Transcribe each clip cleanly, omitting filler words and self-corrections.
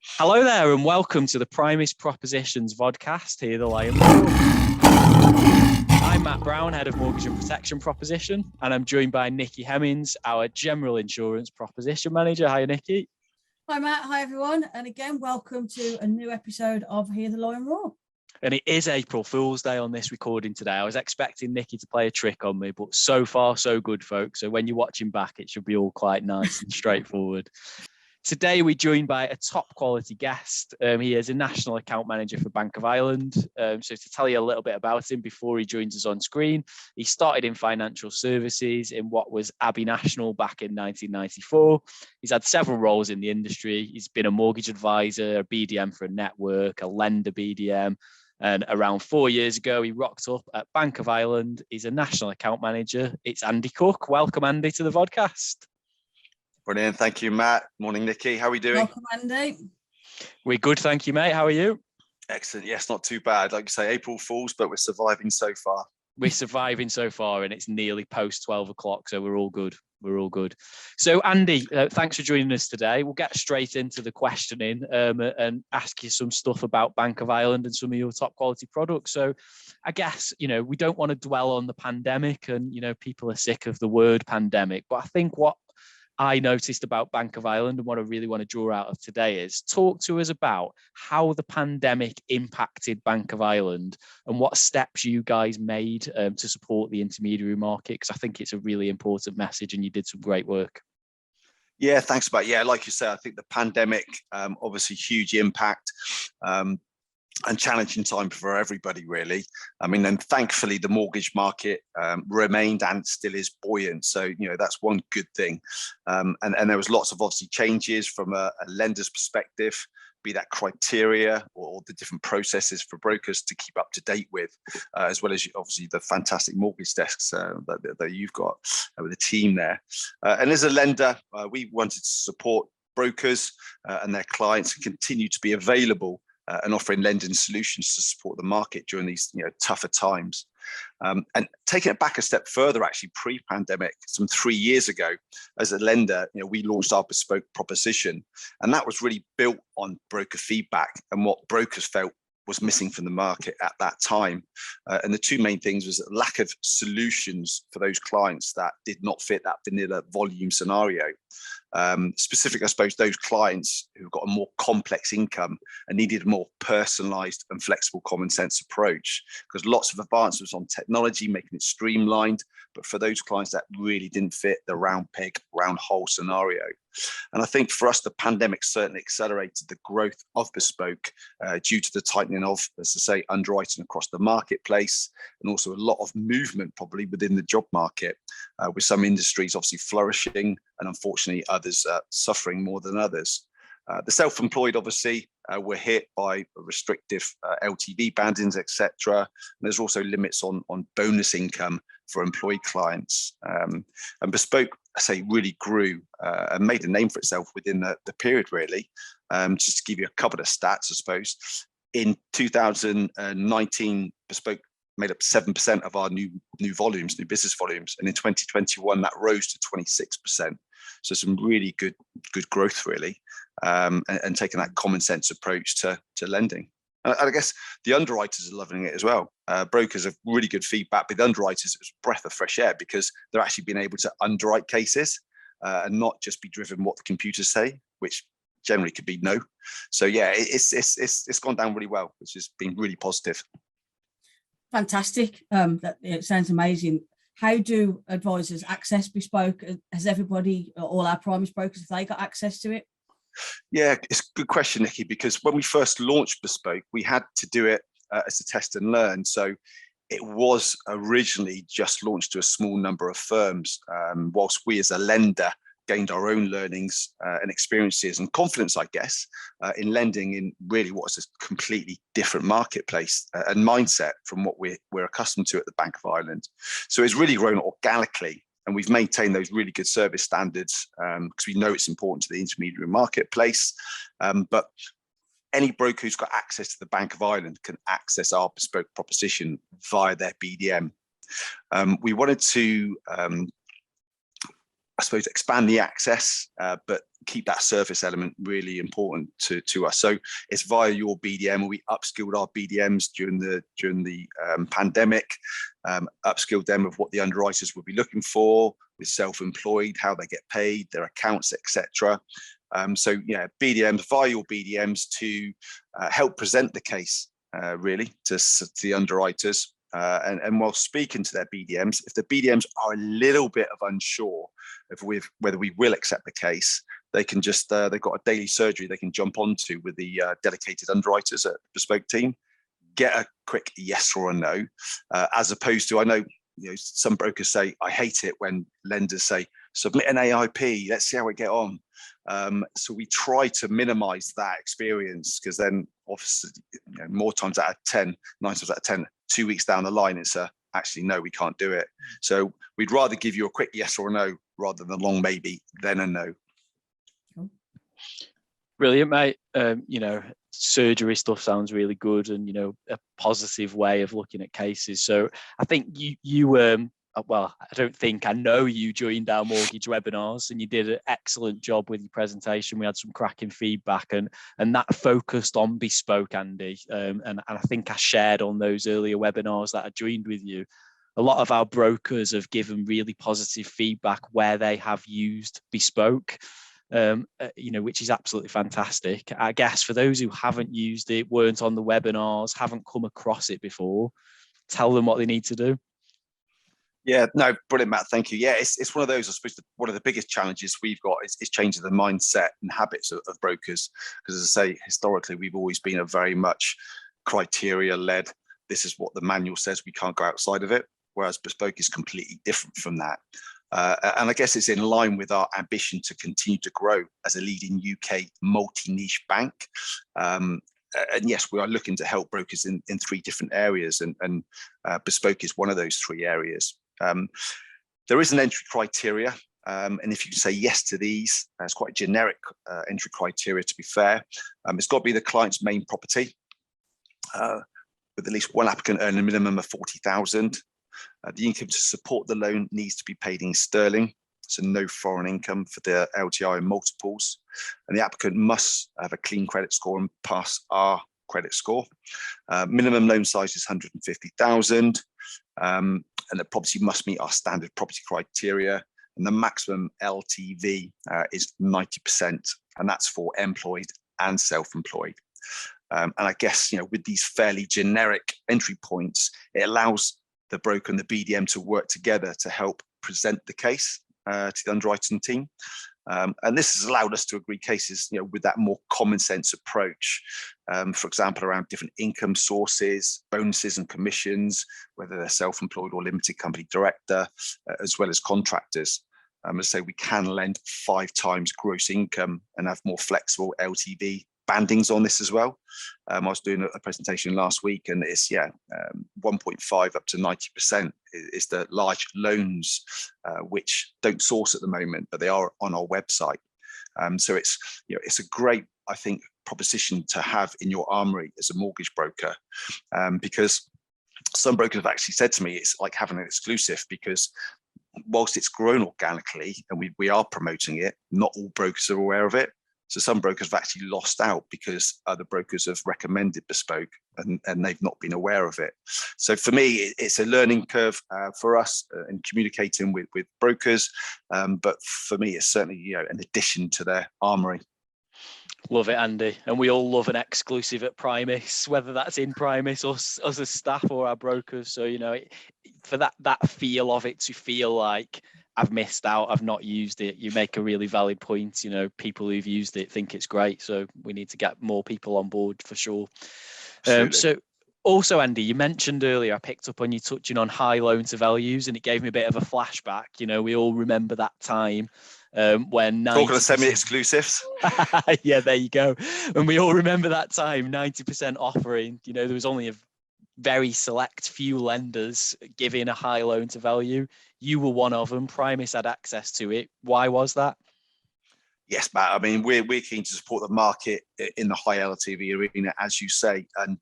Hello there and welcome to the Primis Propositions vodcast, Hear the Lion. I'm Matt Brown, Head of Mortgage and Protection Proposition, and I'm joined by Nikki Hemmings, our General Insurance Proposition Manager. Hi, Nikki. Hi, Matt. Hi, everyone. And again, welcome to a new episode of Hear the Lion Roar. And it is April Fool's Day on this recording today. I was expecting Nikki to play a trick on me, but so far, so good, folks. So when you're watching back, it should be all quite nice and straightforward. Today, we're joined by a top quality guest. He is a national account manager for Bank of Ireland. So to tell you a little bit about him before he joins us on screen, he started in financial services in what was Abbey National back in 1994. He's had several roles in the industry. He's been a mortgage advisor, a BDM for a network, a lender BDM. And around 4 years ago, he rocked up at Bank of Ireland. He's a national account manager. It's Andy Cooke. Welcome, Andy, to the vodcast. Brilliant. Thank you, Matt. Morning, Nikki. How are we doing? Welcome, Andy. We're good, thank you, mate. How are you? Excellent. Yes, not too bad. Like you say, April Fools, but we're surviving so far. We're surviving so far, and it's nearly post 12 o'clock, so we're all good. We're all good. So, Andy, thanks for joining us today. We'll get straight into the questioning and ask you some stuff about Bank of Ireland and some of your top quality products. So, I guess, we don't want to dwell on the pandemic and, people are sick of the word pandemic, but I think what I noticed about Bank of Ireland and what I really want to draw out of today is talk to us about how the pandemic impacted Bank of Ireland and what steps you guys made to support the intermediary market, because I think it's a really important message and you did some great work. Yeah, thanks, Matt. Yeah, like you said, I think the pandemic, obviously huge impact. And challenging time for everybody, really. I mean, and thankfully the mortgage market remained and still is buoyant. So, that's one good thing. And there was lots of obviously changes from a lender's perspective, be that criteria or the different processes for brokers to keep up to date with, as well as obviously the fantastic mortgage desks that you've got with the team there. And as a lender, we wanted to support brokers and their clients and continue to be available and offering lending solutions to support the market during these tougher times. And taking it back a step further, actually pre-pandemic, some 3 years ago, as a lender, we launched our bespoke proposition, and that was really built on broker feedback and what brokers felt was missing from the market at that time. And the two main things was a lack of solutions for those clients that did not fit that vanilla volume scenario. Specific, I suppose, those clients who've got a more complex income and needed a more personalised and flexible common sense approach, because lots of advancements on technology making it streamlined, but for those clients that really didn't fit the round peg, round hole scenario. And I think for us, the pandemic certainly accelerated the growth of bespoke due to the tightening of, as I say, underwriting across the marketplace, and also a lot of movement probably within the job market, with some industries obviously flourishing and unfortunately others suffering more than others. The self-employed obviously were hit by restrictive LTV bandings, etc. And there's also limits on bonus income for employed clients. And bespoke, I say, really grew and made a name for itself within the period, really. Just to give you a couple of stats, I suppose. In 2019, bespoke made up 7% of our new business volumes. And in 2021, that rose to 26%. So some really good growth, really, and taking that common sense approach to lending. And I guess the underwriters are loving it as well. Brokers have really good feedback, but the underwriters, it was a breath of fresh air because they're actually being able to underwrite cases and not just be driven what the computers say, which generally could be no. So yeah, it's gone down really well, which has been really positive. Fantastic. It sounds amazing. How do advisors access bespoke? Has everybody, all our Primis brokers, have they got access to it? Yeah, it's a good question, Nikki, because when we first launched bespoke, we had to do it as a test and learn. So it was originally just launched to a small number of firms, whilst we as a lender gained our own learnings and experiences and confidence, I guess, in lending in really what's a completely different marketplace and mindset from what we're accustomed to at the Bank of Ireland. So it's really grown organically, and we've maintained those really good service standards because we know it's important to the intermediary marketplace. But any broker who's got access to the Bank of Ireland can access our bespoke proposition via their BDM. We wanted to I suppose, expand the access, but keep that service element really important to us. So it's via your BDM. We upskilled our BDMs during the pandemic, upskilled them of what the underwriters would be looking for with self-employed, how they get paid, their accounts, etc. So yeah, BDMs, via your BDMs to help present the case really to the underwriters. And while speaking to their BDMs, if the BDMs are a little bit of unsure of whether we will accept the case, they can just, they've got a daily surgery they can jump onto with the dedicated underwriters at the Bespoke team, get a quick yes or a no, as opposed to, I know, some brokers say, I hate it when lenders say, submit an AIP, let's see how we get on. So we try to minimize that experience, because then obviously more times out of 10, 9 times out of 10, 2 weeks down the line, it's actually, no, we can't do it. So we'd rather give you a quick yes or a no rather than a long maybe, then a no. Brilliant, mate. Surgery stuff sounds really good, and a positive way of looking at cases. So I think you I know you joined our mortgage webinars, and you did an excellent job with your presentation. We had some cracking feedback, and that focused on bespoke, Andy. And I think I shared on those earlier webinars that I joined with you. A lot of our brokers have given really positive feedback where they have used bespoke. Which is absolutely fantastic. I guess for those who haven't used it, weren't on the webinars, haven't come across it before, tell them what they need to do. Yeah, no, brilliant, Matt. Thank you. Yeah, it's one of those, I suppose, one of the biggest challenges we've got is changing the mindset and habits of brokers. Because as I say, historically, we've always been a very much criteria-led. This is what the manual says, we can't go outside of it. Whereas bespoke is completely different from that. And I guess it's in line with our ambition to continue to grow as a leading UK multi-niche bank. And yes, we are looking to help brokers in 3 different areas, and bespoke is one of those 3 areas. There is an entry criteria, and if you can say yes to these, it's quite a generic entry criteria, to be fair. It's got to be the client's main property, with at least one applicant earning a minimum of 40,000. The income to support the loan needs to be paid in sterling, so no foreign income for the LTI and multiples. And the applicant must have a clean credit score and pass our credit score. Minimum loan size is 150,000, and the property must meet our standard property criteria. And the maximum LTV is 90%, and that's for employed and self-employed. And I guess, with these fairly generic entry points, it allows the broker and the BDM to work together to help present the case to the underwriting team. And this has allowed us to agree cases, with that more common sense approach. For example, around different income sources, bonuses and commissions, whether they're self-employed or limited company director, as well as contractors. As I say, we can lend 5 times gross income and have more flexible LTV bandings on this as well. I was doing a presentation last week, and it's 1.5 up to 90% is the large loans, which don't source at the moment, but they are on our website. So it's a great, I think, proposition to have in your armory as a mortgage broker, because some brokers have actually said to me it's like having an exclusive, because whilst it's grown organically and we are promoting it, not all brokers are aware of it. So some brokers have actually lost out because other brokers have recommended bespoke and they've not been aware of it. So for me, it's a learning curve for us in communicating with brokers. But for me, it's certainly an addition to their armory. Love it, Andy. And we all love an exclusive at Primis, whether that's in Primis, us as staff or our brokers. So, for that feel of it to feel like I've missed out, I've not used it, you make a really valid point. People who've used it think it's great. So we need to get more people on board for sure. So also, Andy, you mentioned earlier, I picked up on you touching on high loan to values, and it gave me a bit of a flashback. We all remember that time when 90%... Talking of semi-exclusives. Yeah, there you go. And we all remember that time, 90% offering. There was only a very select few lenders giving a high loan to value. You were one of them. Primis had access to it. Why was that? Yes, Matt. I mean, we're keen to support the market in the high LTV arena, as you say. And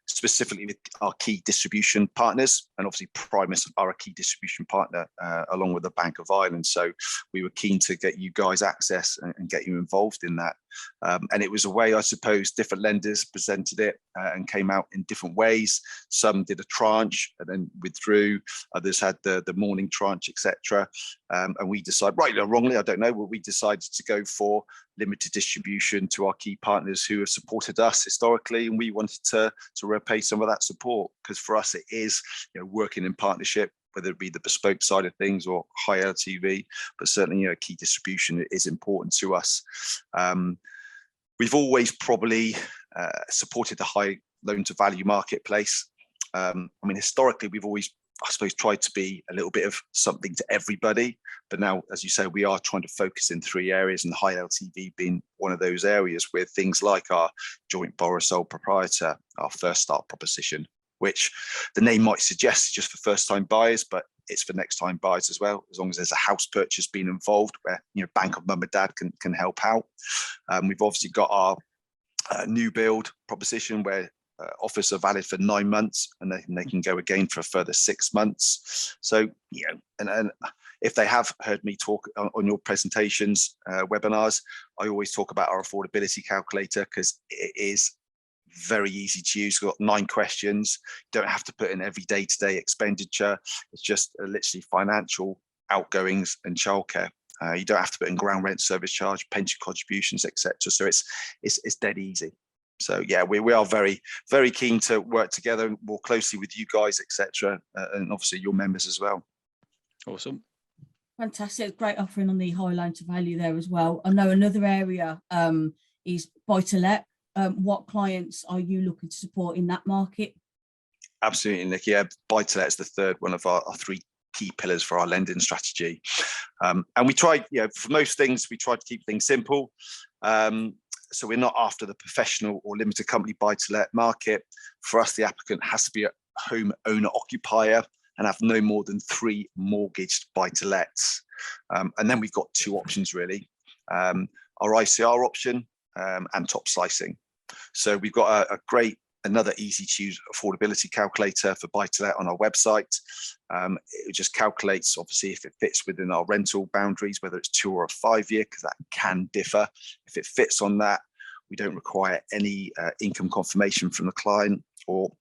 specifically with our key distribution partners, and obviously Primus are a key distribution partner along with the Bank of Ireland. So we were keen to get you guys access and get you involved in that. And it was a way, I suppose, different lenders presented it and came out in different ways. Some did a tranche and then withdrew. Others had the morning tranche, etc. And we decided, rightly or wrongly, I don't know, but we decided to go for limited distribution to our key partners who have supported us historically, and we wanted to repay some of that support, because for us it is, working in partnership, whether it be the bespoke side of things or high LTV, but certainly key distribution is important to us. We've always probably supported the high loan to value marketplace. Historically we've always, I suppose, tried to be a little bit of something to everybody, but now, as you say, we are trying to focus in 3 areas, and high LTV being one of those areas, with things like our joint borrower sole proprietor, our first start proposition, which the name might suggest is just for first time buyers, but it's for next time buyers as well, as long as there's a house purchase being involved where bank of mum and dad can help out. We've obviously got our new build proposition where offers are valid for 9 months, and they can go again for a further 6 months. So, and if they have heard me talk on your presentations, webinars, I always talk about our affordability calculator, because it is very easy to use. We've got 9 questions. You don't have to put in every day-to-day expenditure. It's just literally financial outgoings and childcare. You don't have to put in ground rent, service charge, pension contributions, etc. So it's dead easy. So yeah, we are very, very keen to work together more closely with you guys, etc., and obviously your members as well. Awesome. Fantastic. Great offering on the high loan to value there as well. I know another area is buy to let. What clients are you looking to support in that market? Absolutely, Nick. Yeah, buy to let is the third one of our 3 key pillars for our lending strategy. And we try, for most things, we try to keep things simple. So we're not after the professional or limited company buy to let market. For us, the applicant has to be a home owner occupier and have no more than 3 mortgaged buy to lets. And then we've got 2 options really, our ICR option and top slicing. So we've got another easy to use affordability calculator for buy to let on our website. It just calculates, obviously, if it fits within our rental boundaries, whether it's 2 or a 5 year, because that can differ. If it fits on that, we don't require any income confirmation from the client, or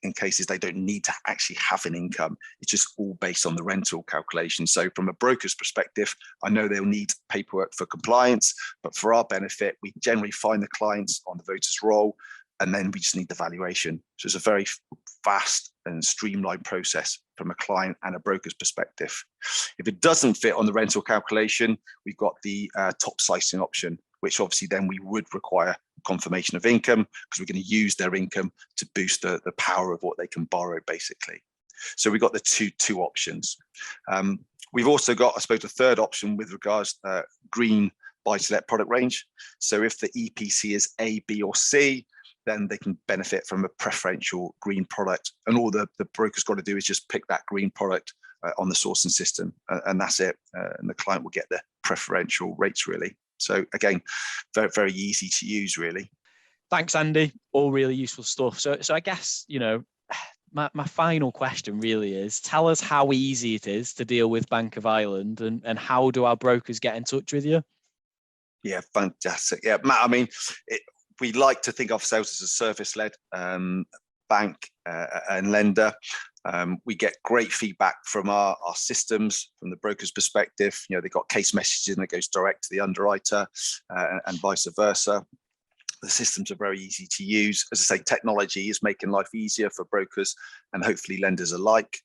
in cases they don't need to actually have an income. It's just all based on the rental calculation. So from a broker's perspective, I know they'll need paperwork for compliance, but for our benefit, we generally find the clients on the voters roll, and then we just need the valuation. So it's a very fast and streamlined process from a client and a broker's perspective. If it doesn't fit on the rental calculation, we've got the top slicing option, which obviously then we would require confirmation of income, because we're going to use their income to boost the power of what they can borrow, basically. So we've got the two options. We've also got, I suppose, a third option with regards to green buy-to-let product range. So if the EPC is A, B, or C, then they can benefit from a preferential green product. And all the broker's got to do is just pick that green product on the sourcing system, and that's it. And the client will get the preferential rates, really. So again, very, very easy to use, really. Thanks, Andy. All really useful stuff. So I guess, my final question really is, tell us how easy it is to deal with Bank of Ireland, and how do our brokers get in touch with you? Yeah, fantastic. Yeah, Matt, we like to think of ourselves as a service-led bank and lender. We get great feedback from our systems, from the broker's perspective. They've got case messaging that goes direct to the underwriter and vice versa. The systems are very easy to use. As I say, technology is making life easier for brokers and hopefully lenders alike.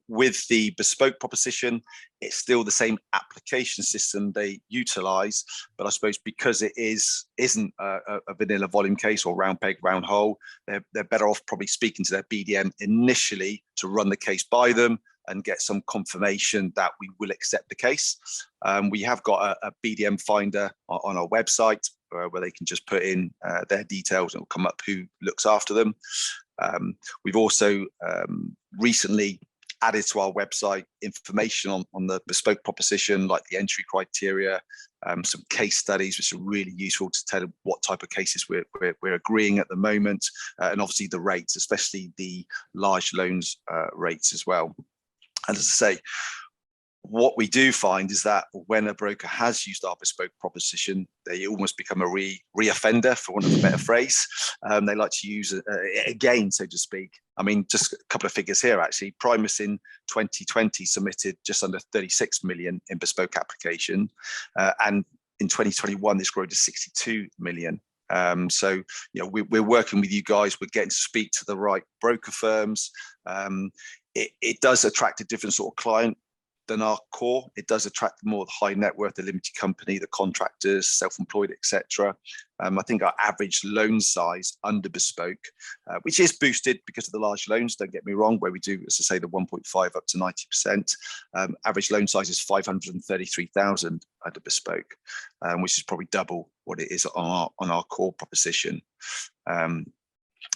With the bespoke proposition, it's still the same application system they utilize, but I suppose because it isn't a vanilla volume case or round peg, round hole, they're better off probably speaking to their BDM initially to run the case by them and get some confirmation that we will accept the case. We have got a BDM finder on our website where they can just put in their details and it will come up who looks after them. We've also recently added to our website information on the bespoke proposition, like the entry criteria, some case studies, which are really useful to tell what type of cases we're agreeing at the moment, and obviously the rates, especially the large loans rates as well. And as I say, what we do find is that when a broker has used our bespoke proposition, they almost become a re-offender, for want of a better phrase. They like to use it again, so to speak. I mean, just a couple of figures here, actually. Primus in 2020 submitted just under 36 million in bespoke application. And in 2021, this grew to 62 million. So, we're working with you guys. We're getting to speak to the right broker firms. It does attract a different sort of client than our core. It does attract more the high net worth, the limited company, the contractors, self-employed, etc. I think our average loan size under bespoke, which is boosted because of the large loans, don't get me wrong, where we do, as I say, the 1.5 up to 90%. Average loan size is 533,000 under bespoke, which is probably double what it is on our core proposition.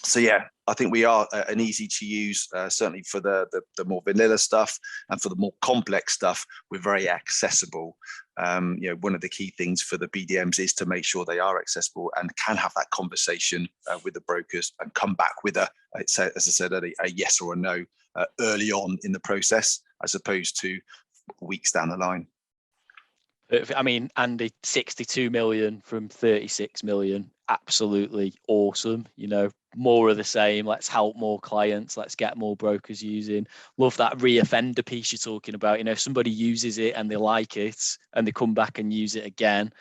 So yeah, I think we are an easy to use, certainly for the more vanilla stuff, and for the more complex stuff, we're very accessible. One of the key things for the BDMs is to make sure they are accessible and can have that conversation with the brokers and come back with as I said, a yes or a no early on in the process, as opposed to weeks down the line. I mean, Andy, 62 million from 36 million, absolutely awesome. More of the same. Let's help more clients. Let's get more brokers using. Love that re-offender piece you're talking about. If somebody uses it and they like it and they come back and use it again,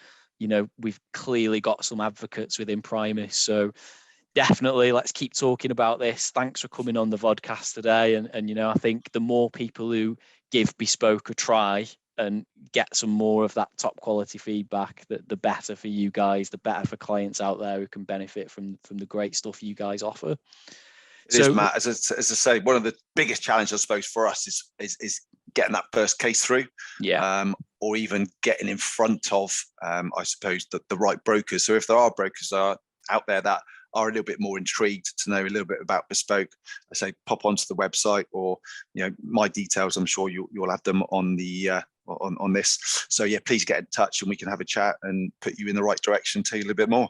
we've clearly got some advocates within Primus. So definitely, let's keep talking about this. Thanks for coming on the vodcast today. And I think the more people who give bespoke a try and get some more of that top quality feedback, the better for you guys, the better for clients out there who can benefit from the great stuff you guys offer. It is, Matt. As I say, one of the biggest challenges, I suppose, for us is getting that first case through, or even getting in front of, I suppose, the right brokers. So if there are brokers out there that are a little bit more intrigued to know a little bit about bespoke, I say pop onto the website, or my details. I'm sure you'll have them on the on this. So yeah, please get in touch and we can have a chat and put you in the right direction, tell you a little bit more.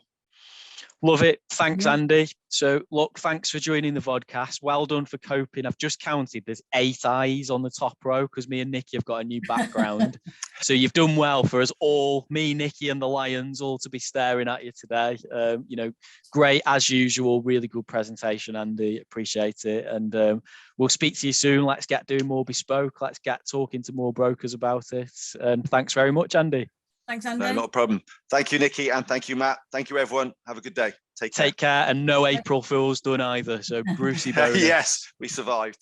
Love it. Thanks, Andy. So look, thanks for joining the vodcast. Well done for coping. I've just counted, there's 8 eyes on the top row because me and Nikki have got a new background. So you've done well for us all, me, Nikki and the Lions, all to be staring at you today. Great as usual, really good presentation, Andy. Appreciate it. And we'll speak to you soon. Let's get doing more bespoke. Let's get talking to more brokers about it. And thanks very much, Andy. Thanks, Andy. No, not a problem. Thank you, Nikki, and thank you, Matt. Thank you, everyone. Have a good day. Take care. Take care, and no April Fools done either. So Brucey bonus. Yes, we survived.